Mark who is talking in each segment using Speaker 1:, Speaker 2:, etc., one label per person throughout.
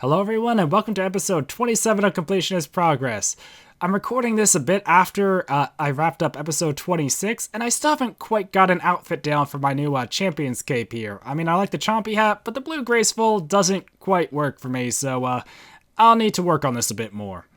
Speaker 1: Hello everyone and welcome to episode 27 of Completionist Progress. I'm recording this a bit after I wrapped up episode 26, and I still haven't quite got an outfit down for my new Champion's Cape here. I mean, I like the Chompy hat, but the blue graceful doesn't quite work for me, so I'll need to work on this a bit more.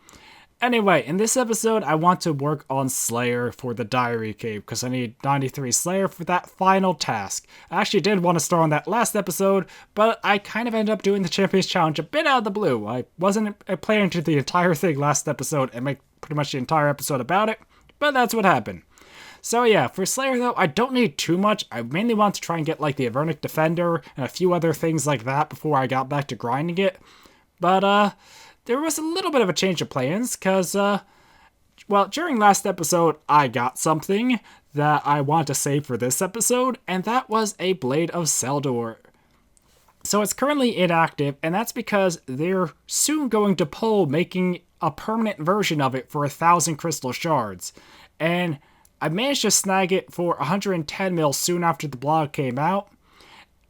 Speaker 1: Anyway, in this episode, I want to work on Slayer for the Diary Cape, because I need 93 Slayer for that final task. I actually did want to start on that last episode, but I kind of ended up doing the Champions Challenge a bit out of the blue. I wasn't planning to do the entire thing last episode and make pretty much the entire episode about it, but that's what happened. So yeah, for Slayer though, I don't need too much. I mainly want to try and get like the Avernic Defender and a few other things like that before I got back to grinding it. But there was a little bit of a change of plans, because, well, during last episode, I got something that I want to save for this episode, and that was a Blade of Seldor. So it's currently inactive, and that's because they're soon going to pull making a permanent version of it for 1,000 crystal shards. And I managed to snag it for 110 mil soon after the blog came out,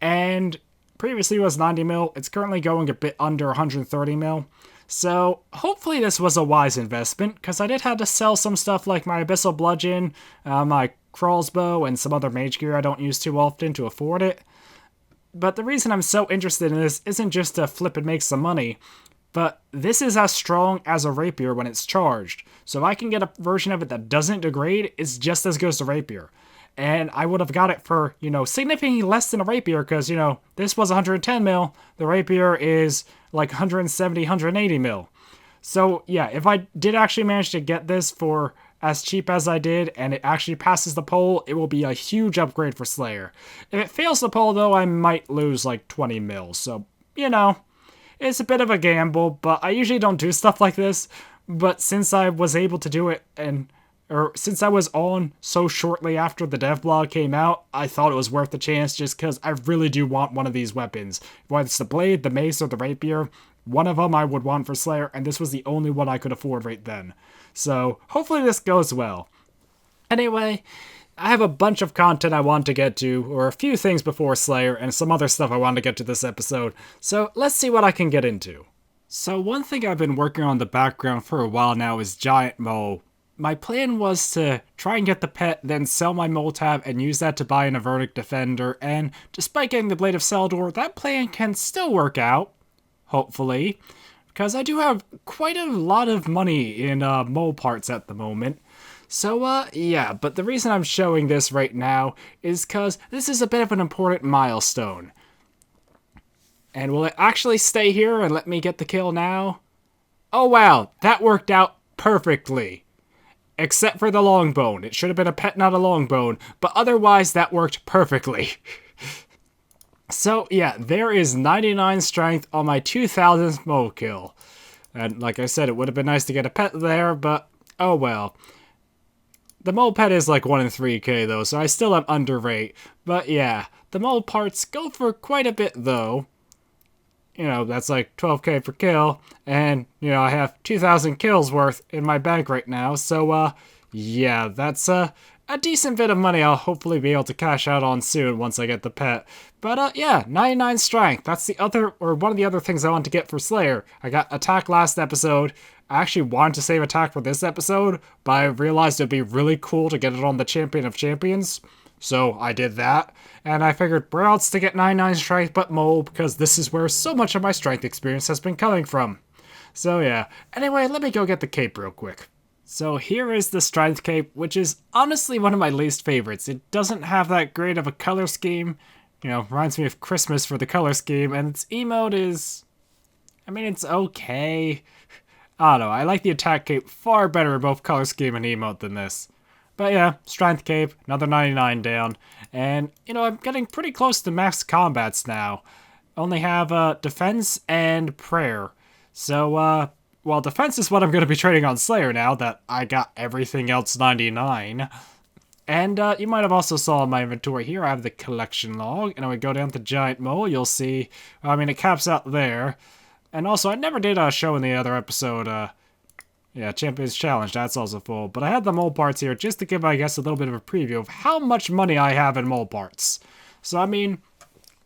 Speaker 1: and previously it was 90 mil. It's currently going a bit under 130 mil. So hopefully this was a wise investment, because I did have to sell some stuff like my Abyssal Bludgeon, my Crossbow, and some other mage gear I don't use too often to afford it. But the reason I'm so interested in this isn't just to flip and make some money, but this is as strong as a rapier when it's charged. So if I can get a version of it that doesn't degrade, it's just as good as a rapier. And I would have got it for, significantly less than a rapier, because, this was 110 mil, the rapier is like 170, 180 mil. So yeah, if I did actually manage to get this for as cheap as I did, and it actually passes the poll, it will be a huge upgrade for Slayer. If it fails the poll though, I might lose like 20 mil, so, it's a bit of a gamble, but I usually don't do stuff like this. But since I was able to do it, or since I was on so shortly after the dev blog came out, I thought it was worth the chance, just because I really do want one of these weapons. Whether it's the blade, the mace, or the rapier, one of them I would want for Slayer, and this was the only one I could afford right then. So hopefully this goes well. Anyway, I have a bunch of content I want to get to, or a few things before Slayer, and some other stuff I want to get to this episode, so let's see what I can get into. So one thing I've been working on in the background for a while now is Giant Mole. My plan was to try and get the pet, then sell my mole tab and use that to buy an Avernic Defender, and despite getting the Blade of Seldor, that plan can still work out, hopefully, because I do have quite a lot of money in mole parts at the moment. So yeah, but the reason I'm showing this right now is because this is a bit of an important milestone. And will it actually stay here and let me get the kill now? Oh wow, that worked out perfectly. Except for the longbone. It should have been a pet, not a longbone, but otherwise that worked perfectly. So yeah, there is 99 strength on my 2000th mole kill. And like I said, it would have been nice to get a pet there, but oh well. The mole pet is like 1 in 3k though, so I still am underrate. But yeah, the mole parts go for quite a bit though. That's like 12k per kill, and, I have 2,000 kills worth in my bank right now, so, yeah, that's, a decent bit of money I'll hopefully be able to cash out on soon once I get the pet. But, yeah, 99 strength, that's one of the other things I want to get for Slayer. I got attack last episode. I actually wanted to save attack for this episode, but I realized it'd be really cool to get it on the Champion of Champions. So I did that, and I figured where else to get 99 strength but mole, because this is where so much of my strength experience has been coming from. So yeah, anyway, let me go get the cape real quick. So here is the strength cape, which is honestly one of my least favorites. It doesn't have that great of a color scheme, reminds me of Christmas for the color scheme, and its emote is, it's okay. I don't know, I like the attack cape far better in both color scheme and emote than this. But yeah, strength cape, another 99 down, and, I'm getting pretty close to max combats now. Only have, defense and prayer. So, well, defense is what I'm going to be trading on Slayer now that I got everything else 99. And, you might have also saw in my inventory here, I have the collection log, and when we go down to Giant Mole, you'll see, it caps out there. And also, I never did a show in the other episode, yeah, Champions Challenge, that's also full. But I had the mole parts here just to give, I guess, a little bit of a preview of how much money I have in mole parts. So,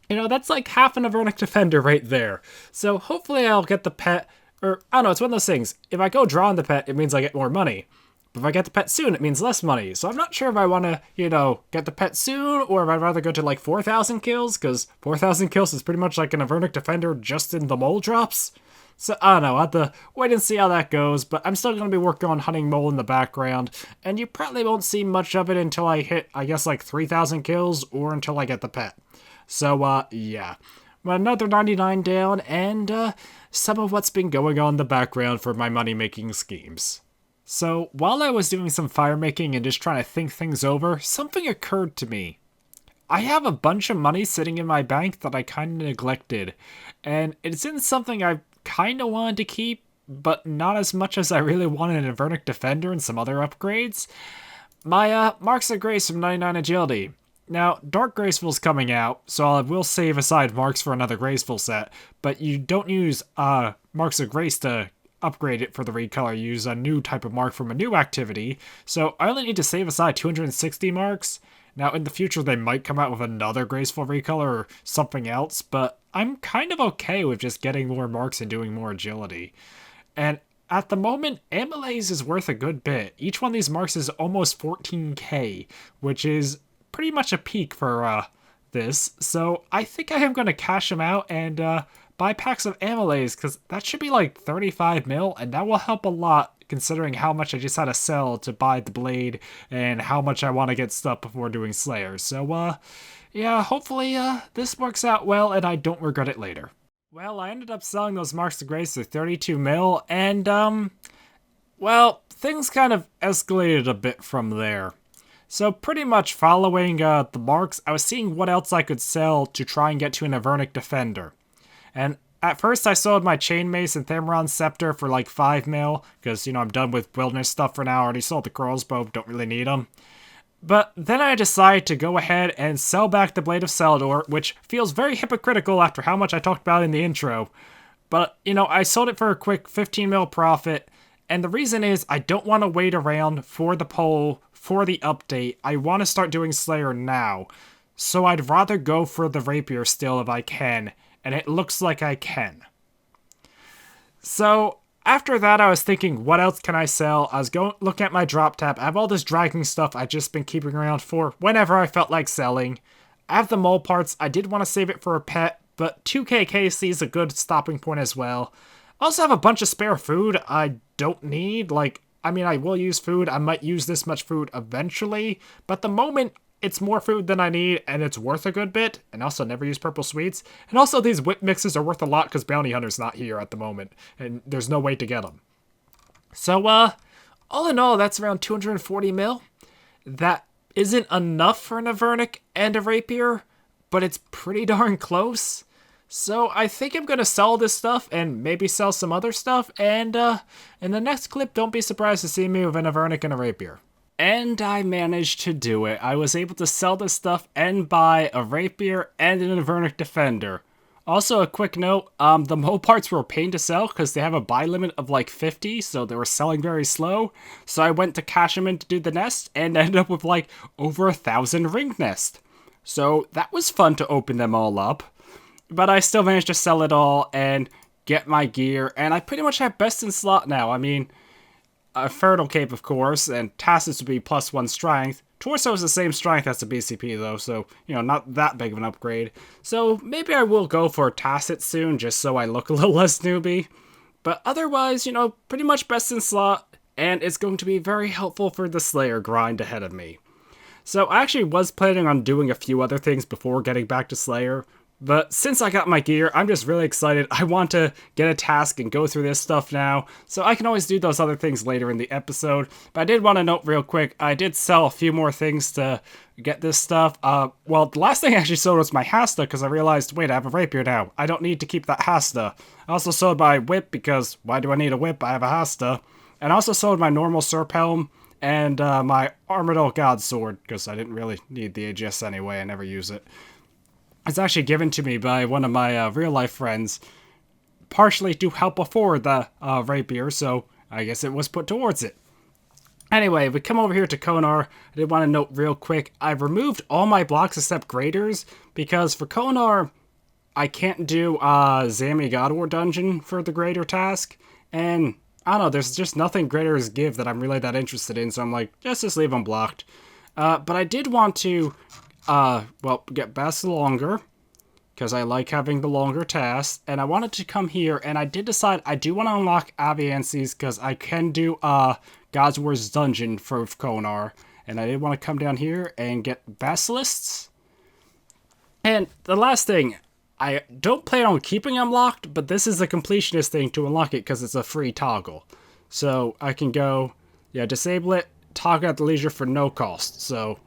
Speaker 1: You know, that's like half an Avernic Defender right there. So hopefully I'll get the pet, or I don't know, it's one of those things. If I go draw on the pet, it means I get more money. But if I get the pet soon, it means less money. So I'm not sure if I want to, you know, get the pet soon, or if I'd rather go to like 4,000 kills, because 4,000 kills is pretty much like an Avernic Defender just in the mole drops. So, I don't know, I'll have to wait and see how that goes, but I'm still going to be working on hunting mole in the background, and you probably won't see much of it until I hit, I guess, like 3,000 kills, or until I get the pet. So, yeah. But another 99 down, and, some of what's been going on in the background for my money-making schemes. So, while I was doing some fire making and just trying to think things over, something occurred to me. I have a bunch of money sitting in my bank that I kind of neglected, and it's in something I kind of wanted to keep, but not as much as I really wanted an Avernic Defender and some other upgrades. My Marks of Grace from 99 Agility. Now, Dark Graceful's coming out, so I will save aside Marks for another Graceful set, but you don't use Marks of Grace to upgrade it for the recolor. You use a new type of mark from a new activity, so I only need to save aside 260 marks. Now, in the future, they might come out with another Graceful recolor or something else, but I'm kind of okay with just getting more marks and doing more agility. And at the moment, Amylase is worth a good bit. Each one of these marks is almost 14k, which is pretty much a peak for this. So I think I am going to cash them out and buy packs of Amylase, because that should be like 35 mil, and that will help a lot considering how much I just had to sell to buy the blade and how much I want to get stuff before doing Slayer. So, yeah, hopefully this works out well and I don't regret it later. Well, I ended up selling those Marks of Grace for 32 mil, and, well, things kind of escalated a bit from there. So pretty much following the marks, I was seeing what else I could sell to try and get to an Avernic Defender. And at first I sold my Chain Mace and Thermaron Scepter for like 5 mil, because, you know, I'm done with wilderness stuff for now. I already sold the crossbow, don't really need them. But then I decided to go ahead and sell back the Blade of Seldor, which feels very hypocritical after how much I talked about in the intro. But, you know, I sold it for a quick 15 mil profit, and the reason is I don't want to wait around for the poll, for the update. I want to start doing Slayer now. So I'd rather go for the Rapier still if I can, and it looks like I can. So after that, I was thinking, what else can I sell? I was going looking at my drop tab. I have all this dragging stuff I've just been keeping around for whenever I felt like selling. I have the mole parts. I did want to save it for a pet, but 2k KC is a good stopping point as well. I also have a bunch of spare food I don't need. Like, I mean, I will use food. I might use this much food eventually, but at the moment, it's more food than I need, and it's worth a good bit. And also, never use purple sweets. And also, these whip mixes are worth a lot because Bounty Hunter's not here at the moment, and there's no way to get them. So, all in all, that's around 240 mil. That isn't enough for an Avernic and a Rapier, but it's pretty darn close. So I think I'm going to sell this stuff and maybe sell some other stuff. And in the next clip, don't be surprised to see me with an Avernic and a Rapier. And I managed to do it. I was able to sell this stuff and buy a Rapier and an Avernic Defender. Also, a quick note, the mole parts were a pain to sell because they have a buy limit of like 50, so they were selling very slow. So I went to cash them in to do the nest and ended up with like over 1,000 ring nest. So that was fun to open them all up. But I still managed to sell it all and get my gear, and I pretty much have best in slot now. I mean, a Fertile Cape, of course, and Tacitus would be +1 strength. Torso is the same strength as the BCP, though, so, you know, not that big of an upgrade. So maybe I will go for Tacit soon, just so I look a little less newbie. But otherwise, you know, pretty much best in slot, and it's going to be very helpful for the Slayer grind ahead of me. So I actually was planning on doing a few other things before getting back to Slayer, but since I got my gear, I'm just really excited. I want to get a task and go through this stuff now, so I can always do those other things later in the episode. But I did want to note real quick, I did sell a few more things to get this stuff. Well, the last thing I actually sold was my Hasta, because I realized, wait, I have a Rapier now. I don't need to keep that Hasta. I also sold my whip, because why do I need a whip? I have a Hasta. And I also sold my normal Serp Helm and my Armadillo God Sword, because I didn't really need the AGS anyway. I never use it. It's actually given to me by one of my real-life friends, partially to help afford the Rapier, so I guess it was put towards it. Anyway, we come over here to Konar. I did want to note real quick, I've removed all my blocks except graders, because for Konar, I can't do Zami God War Dungeon for the grader task, and I don't know, there's just nothing graders give that I'm really that interested in, so I'm like, just leave them blocked. But I did want to, well, get Best longer, because I like having the longer tasks, and I wanted to come here, and I did decide I do want to unlock Aviances, because I can do, God's War's Dungeon for Konar, and I did want to come down here and get Basilisks. And the last thing, I don't plan on keeping them locked, but this is a completionist thing to unlock it because it's a free toggle. So I can go, yeah, disable it, toggle at the leisure for no cost. So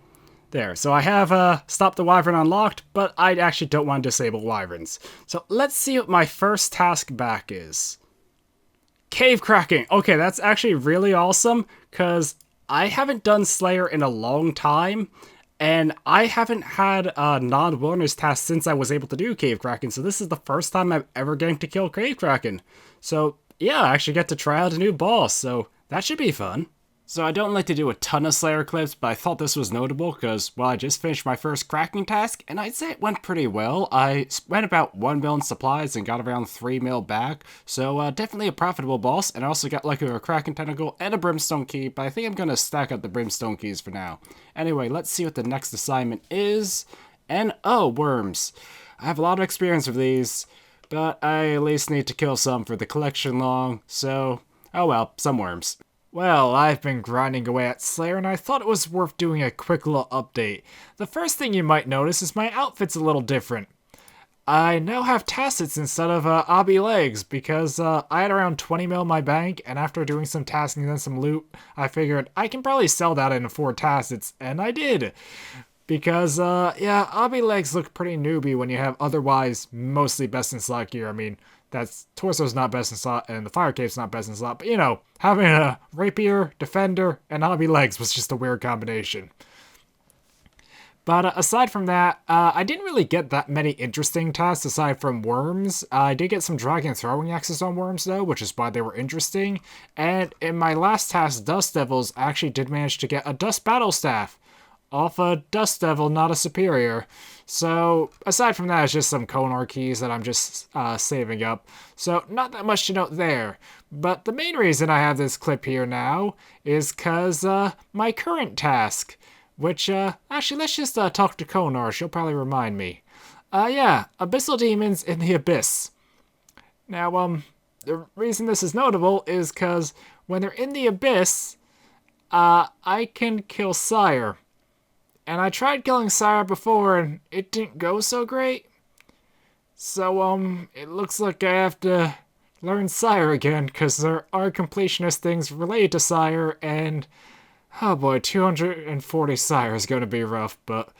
Speaker 1: there. So I have Stop the Wyvern unlocked, but I actually don't want to disable Wyverns. So let's see what my first task back is. Cave cracking. Okay, that's actually really awesome, because I haven't done Slayer in a long time, and I haven't had a non-wilderness task since I was able to do cave cracking, so this is the first time I'm ever getting to kill cave cracking. So yeah, I actually get to try out a new boss, so that should be fun. So I don't like to do a ton of Slayer clips, but I thought this was notable because, well, I just finished my first cracking task, and I'd say it went pretty well. I spent about 1 mil in supplies and got around 3 mil back, so definitely a profitable boss, and I also got lucky with a cracking tentacle and a brimstone key, but I think I'm going to stack up the brimstone keys for now. Anyway, let's see what the next assignment is. And, oh, worms. I have a lot of experience with these, but I at least need to kill some for the collection log, so, oh well, some worms. Well, I've been grinding away at Slayer, and I thought it was worth doing a quick little update. The first thing you might notice is my outfit's a little different. I now have tacits instead of obby legs, because I had around 20 mil in my bank, and after doing some tasking and some loot, I figured I can probably sell that and afford tacits, and I did. Because, yeah, obby legs look pretty newbie when you have otherwise mostly best in slot gear. I mean, that's Torso's not best in slot, and the Fire Cape's not best in slot, but you know, having a Rapier, Defender, and obby legs was just a weird combination. But aside from that, I didn't really get that many interesting tasks aside from worms. I did get some dragon throwing axes on worms though, which is why they were interesting. And in my last task, Dust Devils, I actually did manage to get a Dust Battle Staff off a Dust Devil, not a Superior. So, aside from that, it's just some Konar keys that I'm just saving up. So, not that much to note there. But the main reason I have this clip here now is because my current task, which, actually, let's just talk to Konar. She'll probably remind me. Yeah, Abyssal Demons in the Abyss. Now, the reason this is notable is because when they're in the Abyss, I can kill Sire. And I tried killing Sire before, and it didn't go so great. So, it looks like I have to learn Sire again, because there are completionist things related to Sire, and, oh boy, 240 Sire is going to be rough, but,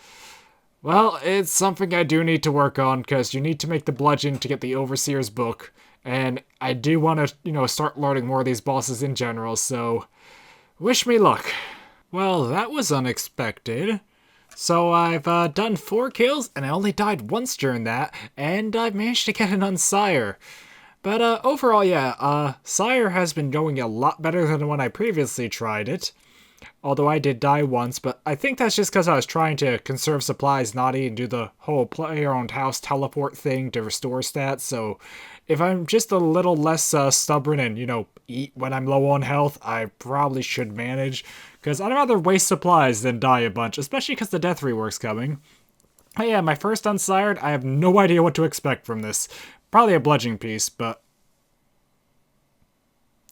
Speaker 1: well, it's something I do need to work on, because you need to make the bludgeon to get the Overseer's book, and I do want to, you know, start learning more of these bosses in general, so, wish me luck. Well, that was unexpected. So I've done 4 kills, and I only died once during that, and I've managed to get an Unsire. But overall, yeah, Sire has been going a lot better than when I previously tried it. Although I did die once, but I think that's just because I was trying to conserve supplies, not eat, and do the whole player-owned house teleport thing to restore stats, so if I'm just a little less stubborn and, you know, eat when I'm low on health, I probably should manage, because I'd rather waste supplies than die a bunch, especially because the death rework's coming. But yeah, my first Unsired, I have no idea what to expect from this. Probably a bludgeon piece, but...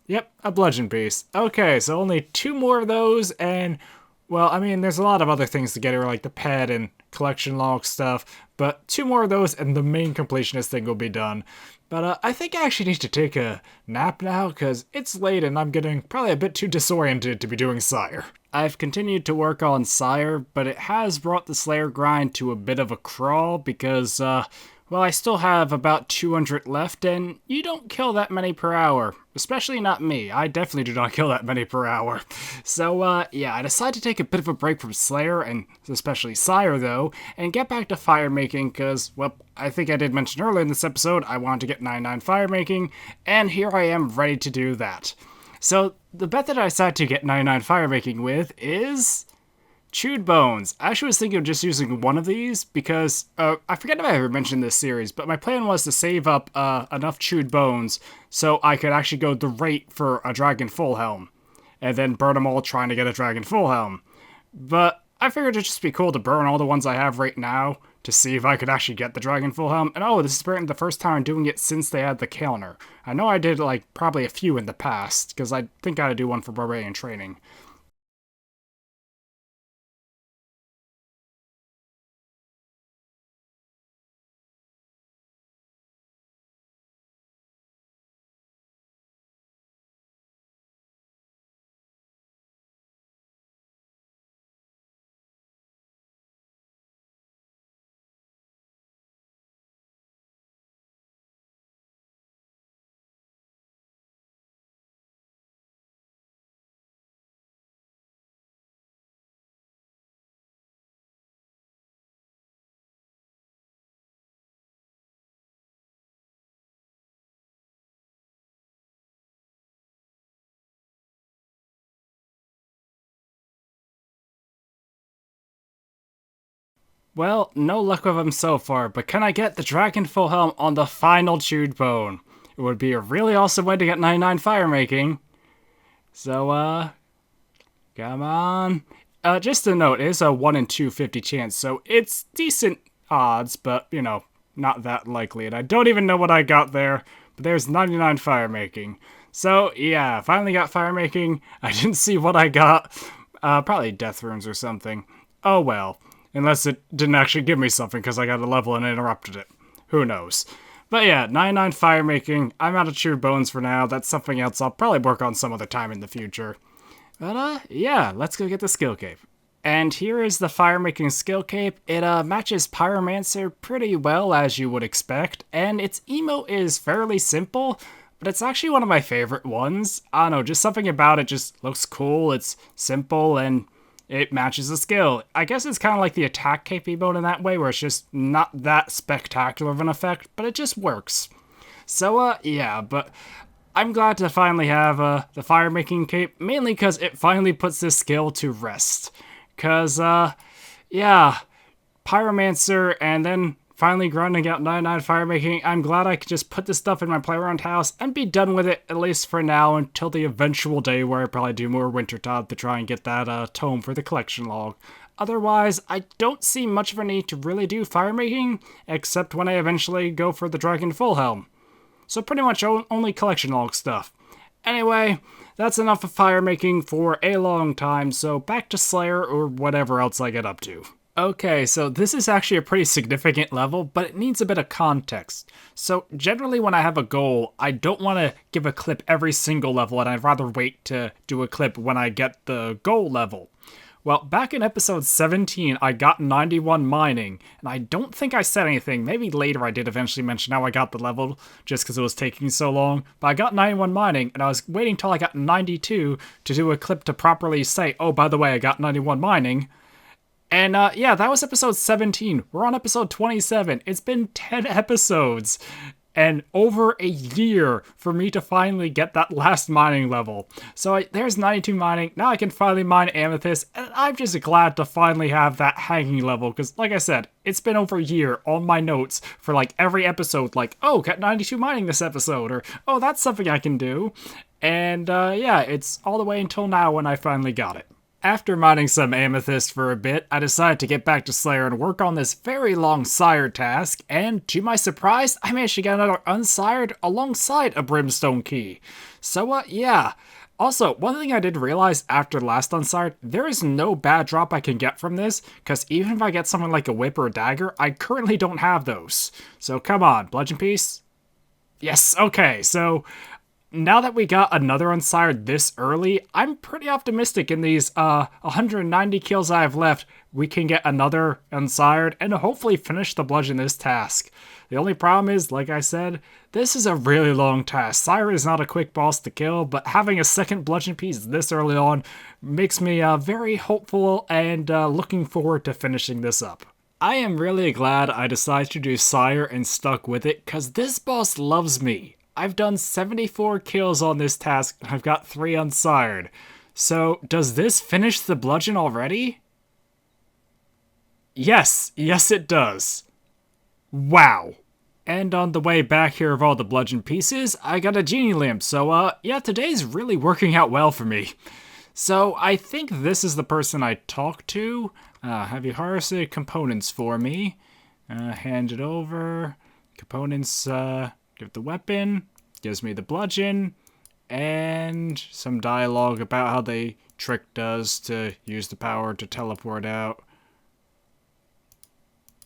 Speaker 1: Yep, a bludgeon piece. Okay, so only 2 more of those, and, well, I mean, there's a lot of other things to get here, like the pet and collection log stuff, but 2 more of those, and the main completionist thing will be done. But I think I actually need to take a nap now, because it's late and I'm getting probably a bit too disoriented to be doing Sire. I've continued to work on Sire, but it has brought the Slayer grind to a bit of a crawl, because, well, I still have about 200 left, and you don't kill that many per hour. Especially not me. I definitely do not kill that many per hour. So, yeah, I decided to take a bit of a break from Slayer, and especially Sire, though, and get back to fire making, because, well, I think I did mention earlier in this episode, I wanted to get 99 fire making, and here I am ready to do that. So the bet that I decided to get 99 fire making with is chewed bones. I actually was thinking of just using one of these because I forget if I ever mentioned this series, but my plan was to save up enough chewed bones so I could actually go the rate for a dragon full helm, and then burn them all trying to get a dragon full helm. But I figured it'd just be cool to burn all the ones I have right now to see if I could actually get the dragon full helm. And oh, this is apparently the first time I'm doing it since they had the counter. I know I did like probably a few in the past because I think I had to do one for barbarian training. Well, no luck with them so far, but can I get the dragon full helm on the final chewed bone? It would be a really awesome way to get 99 fire making. So, come on. Just a note, it is a 1 in 250 chance, so it's decent odds, but, you know, not that likely. And I don't even know what I got there, but there's 99 fire making. So, yeah, finally got fire making. I didn't see what I got. Probably death runes or something. Oh well. Unless it didn't actually give me something because I got a level and interrupted it. Who knows? But yeah, 99 fire making. I'm out of chewed bones for now. That's something else I'll probably work on some other time in the future. But yeah, let's go get the skill cape. And here is the fire making skill cape. It matches Pyromancer pretty well as you would expect, and its emote is fairly simple, but it's actually one of my favorite ones. I don't know, just something about it just looks cool, it's simple, and it matches the skill. I guess it's kind of like the attack cape emote in that way, where it's just not that spectacular of an effect, but it just works. So, yeah, but I'm glad to finally have the fire making cape, mainly because it finally puts this skill to rest. Because, yeah, Pyromancer and then finally grinding out 99 fire making, I'm glad I could just put this stuff in my play-around house and be done with it, at least for now, until the eventual day where I probably do more Wintertide to try and get that tome for the collection log. Otherwise, I don't see much of a need to really do fire making, except when I eventually go for the Dragon Full Helm. So pretty much only collection log stuff. Anyway, that's enough of fire making for a long time, so back to Slayer or whatever else I get up to. Okay, so this is actually a pretty significant level, but it needs a bit of context. So generally when I have a goal, I don't want to give a clip every single level, and I'd rather wait to do a clip when I get the goal level. Well, back in episode 17, I got 91 mining, and I don't think I said anything. Maybe later I did eventually mention how I got the level, just because it was taking so long. But I got 91 mining, and I was waiting till I got 92 to do a clip to properly say, oh, by the way, I got 91 mining. And yeah, that was episode 17. We're on episode 27. It's been 10 episodes and over a year for me to finally get that last mining level. So there's 92 mining. Now I can finally mine amethyst, and I'm just glad to finally have that hanging level, because like I said, it's been over a year on my notes for like every episode, like, oh, got 92 mining this episode, or oh, that's something I can do. And yeah, it's all the way until now when I finally got it. After mining some amethyst for a bit, I decided to get back to Slayer and work on this very long sire task, and to my surprise, I managed to get another unsired alongside a brimstone key. So yeah. Also, one thing I did realize after the last unsired, there is no bad drop I can get from this, because even if I get something like a whip or a dagger, I currently don't have those. So come on, bludgeon piece? Yes, okay, so now that we got another unsired this early, I'm pretty optimistic in these 190 kills I have left, we can get another unsired and hopefully finish the bludgeon this task. The only problem is, like I said, this is a really long task. Sire is not a quick boss to kill, but having a second bludgeon piece this early on makes me very hopeful and looking forward to finishing this up. I am really glad I decided to do Sire and stuck with it, because this boss loves me. I've done 74 kills on this task, and I've got 3 unsired. So, does this finish the bludgeon already? Yes, it does. Wow. And on the way back here of all the bludgeon pieces, I got a genie lamp, so yeah, today's really working out well for me. So I think this is the person I talked to. Have you harvested components for me? Hand it over. Components, give the weapon, gives me the bludgeon, and some dialogue about how they tricked us to use the power to teleport out.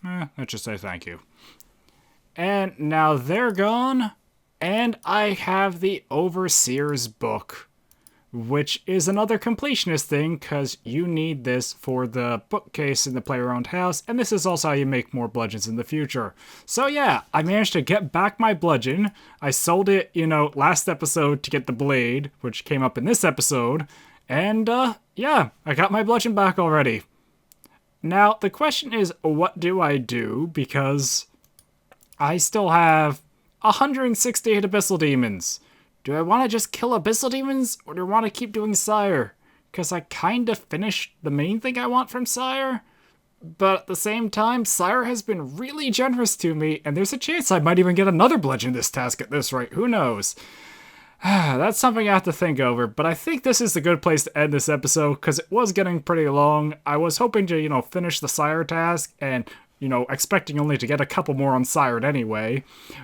Speaker 1: Let's just say thank you. And now they're gone, and I have the Overseer's book, which is another completionist thing, because you need this for the bookcase in the player-owned house, and this is also how you make more bludgeons in the future. So yeah, I managed to get back my bludgeon. I sold it, last episode to get the blade, which came up in this episode, and yeah, I got my bludgeon back already. Now, the question is, what do I do? Because I still have 168 Abyssal Demons. Do I want to just kill Abyssal Demons, or do I want to keep doing Sire? Because I kind of finished the main thing I want from Sire. But at the same time, Sire has been really generous to me, and there's a chance I might even get another bludgeon this task at this rate. Who knows? That's something I have to think over, but I think this is a good place to end this episode, because it was getting pretty long. I was hoping to, finish the Sire task, and, expecting only to get a couple more unsired anyway.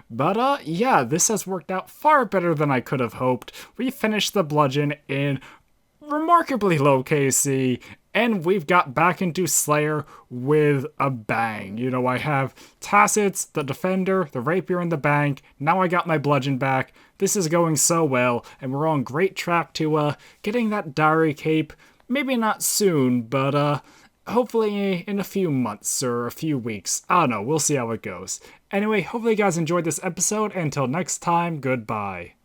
Speaker 1: But, yeah, this has worked out far better than I could have hoped. We finished the bludgeon in remarkably low KC, and we've got back into Slayer with a bang. I have Tacits, the Defender, the Rapier in the bank. Now I got my bludgeon back. This is going so well, and we're on great track to getting that Diary Cape. Maybe not soon, but hopefully in a few months or a few weeks. I don't know, we'll see how it goes. Anyway, hopefully you guys enjoyed this episode. Until next time, goodbye.